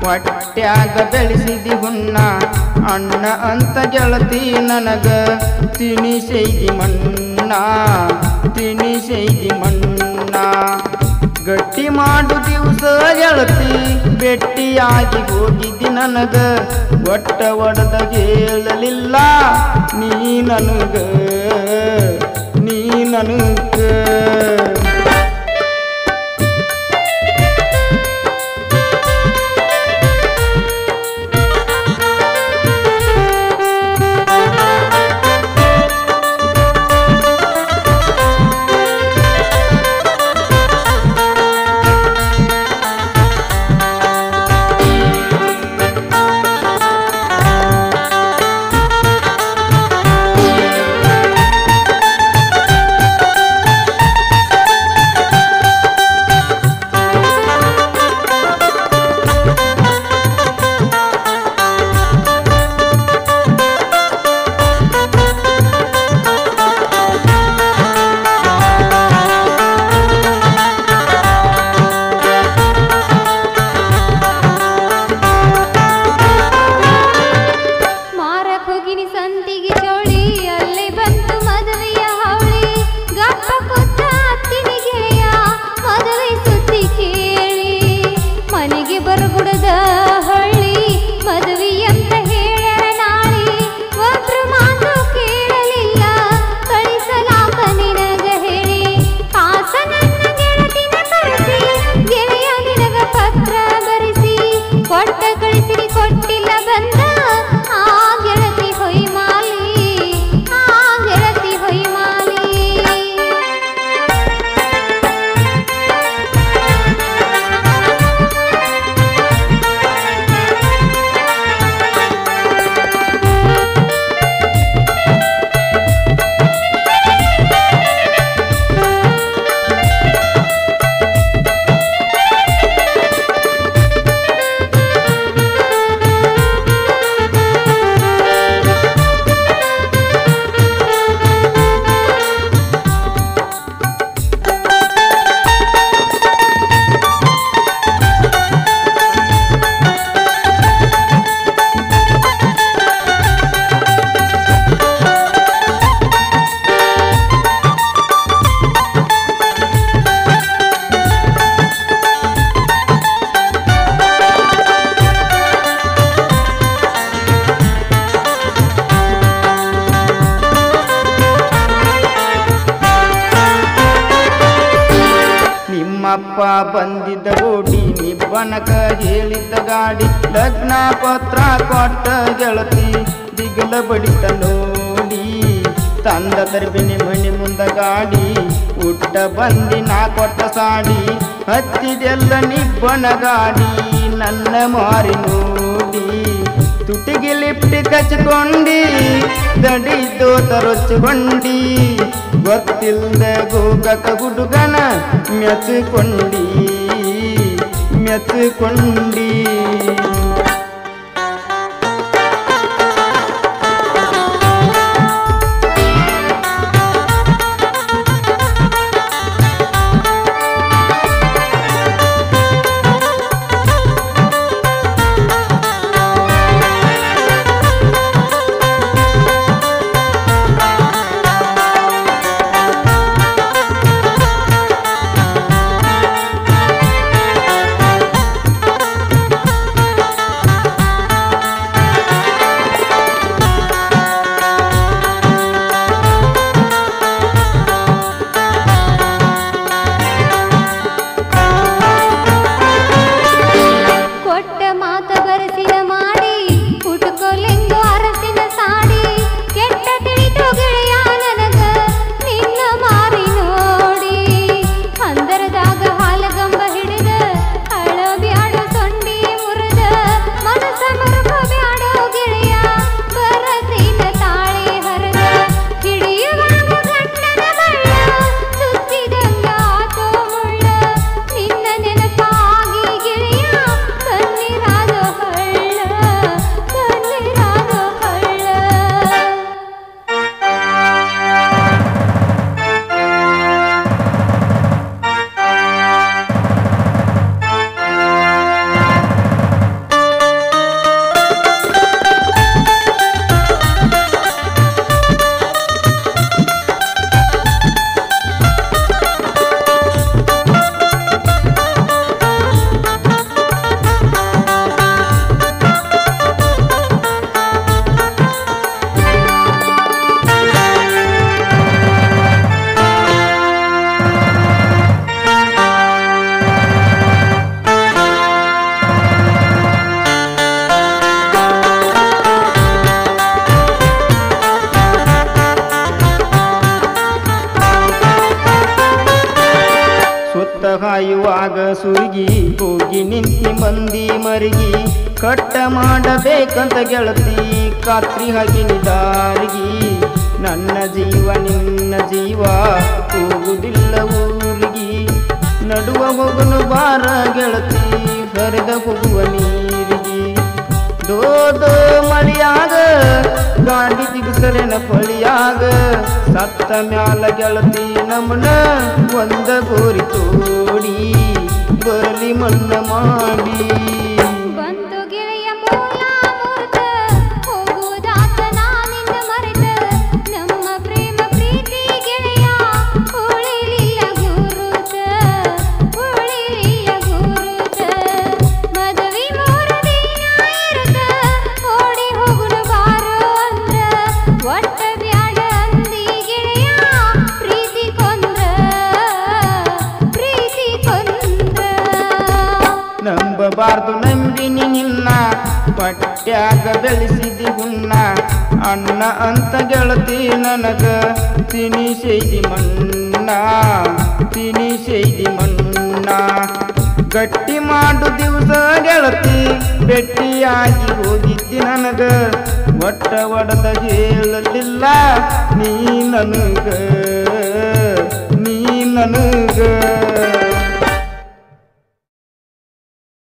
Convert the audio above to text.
ಹೊಟ್ಯಾಗ ಬೆಳೆಸಿದಿ ಹುಣ್ಣ ಅಣ್ಣ ಅಂತ ಗೆಳತಿ ನನಗ ತಿನಿಸೈದಿ ಮಣ್ಣ ತಿನಿಸೈದಿ ಮಣ್ಣ ಗಟ್ಟಿ ಮಾಡು ದಿವಸ ಗೆಳತಿ ಭೆಟ್ಟಿಯಾಗಿ ಹೋಗಿದ್ದಿ ನನಗ ಒಟ್ಟ ಒಡೆದ ಹೇಳಲಿಲ್ಲ ನೀ ನನಗ ಅಪ್ಪ ಬಂದಿದ್ದ ಓಡಿ ನಿಬ್ಬನಕ ಹೇಳಿದ್ದ ಗಾಡಿ ಲಗ್ನ ಪತ್ರ ಕೊಟ್ಟ ಗೆಳತಿ ದಿಗಲ ಬಡಿತ ನೋಡಿ ತಂದ ತರ್ಬಿನಿ ಮಣಿ ಮುಂದ ಗಾಡಿ ಉಟ್ಟ ಬಂದಿ ನಾ ಕೊಟ್ಟ ಸಾಡಿ ಹತ್ತಿದೆಲ್ಲ ನಿಬ್ಬನ ಗಾಡಿ ನನ್ನ ಮಾರಿ ನೋಡಿ ತುಟಿಗೆ ಲಿಫ್ಟ್ ಕಚ್ಕೊಂಡಿ ದಡಿದ್ದು ತರೊಚ್ಚುಕೊಂಡಿ ಗೊತ್ತಿಲ್ದ ಗೋಗಕ ಹುಡುಗನ ಮೆಚ್ಕೊಂಡಿ ಹಾಯುವಾಗ ಸುರುಗಿ ಹೋಗಿ ನಿಂತಿ ಮಂದಿ ಮರುಗಿ ಕಟ್ಟ ಮಾಡಬೇಕಂತ ಗೆಳತಿ ಖಾತ್ರಿ ಹಾಕಿನಿ ದಾರಿಗೆ ನನ್ನ ಜೀವ ನಿನ್ನ ಜೀವ ಹೋಗುವುದಿಲ್ಲ ಊರಿಗೆ ನಡುವ ಹೋಗನು ಬಾರ ಗೆಳತಿ ಹರಿದ ಹೋಗುವ ನೀರಿಗೆ ದೋದೋ ಮಳಿಯಾಗ ಗಾಡಿ ತಿಗಿಸರೇನ ಫಳಿಯಾಗ ಸತ್ತ ಮ್ಯಾಲ ಗೆಳತಿ ನಮ್ಮನ ಒಂದ ಗೋರಿ ತೋಡಿ ಬರಲಿ ಮಣ್ಣ ಮಾಡಿ ಬಂತು ಗೆಳೆಯ ಮೂಲ ಮೂರ್ತ ಹೋಗುವುದಾತ ನಾನಿಂದ ಮರೆತ ನಮ್ಮ ಪ್ರೇಮ ಪ್ರೀತಿ ಗೆಳೆಯ ಉಳಿಲಿಲ್ಲ ಗುರುತ ಮದುವೆ ಮೂರು ದಿನ ಇರುತ್ತ ಓಡಿ ಹೋಗುನು ಬಾರೋ ಅಂದ್ರ ಒಟ್ಟ ಬ್ಯಾಡ ಅಂದಿ ಗೆಳೆಯ ಪ್ರೀತಿ ಕೊಂದ್ರ ನಂಬಬಾರ್ದು ನಂಬಿನಿ ನಿನ್ನ ಪಟ್ಟ್ಯಾಗ ಬೆಳೆಸಿದಿ ಹುನ್ನ ಅಣ್ಣ ಅಂತ ಗೆಳತಿ ನನಗ ತಿನಿಸೈದಿ ಮಣ್ಣ ಗಟ್ಟಿ ಮಾಡು ದಿವಸ ಗೆಳತಿ ಭೆಟ್ಟಿಯಾಗಿ ಹೋಗಿದ್ದಿ ನನಗ ಒಟ್ಟ ಒಡದ ಹೇಳಲಿಲ್ಲ ನೀ ನನಗ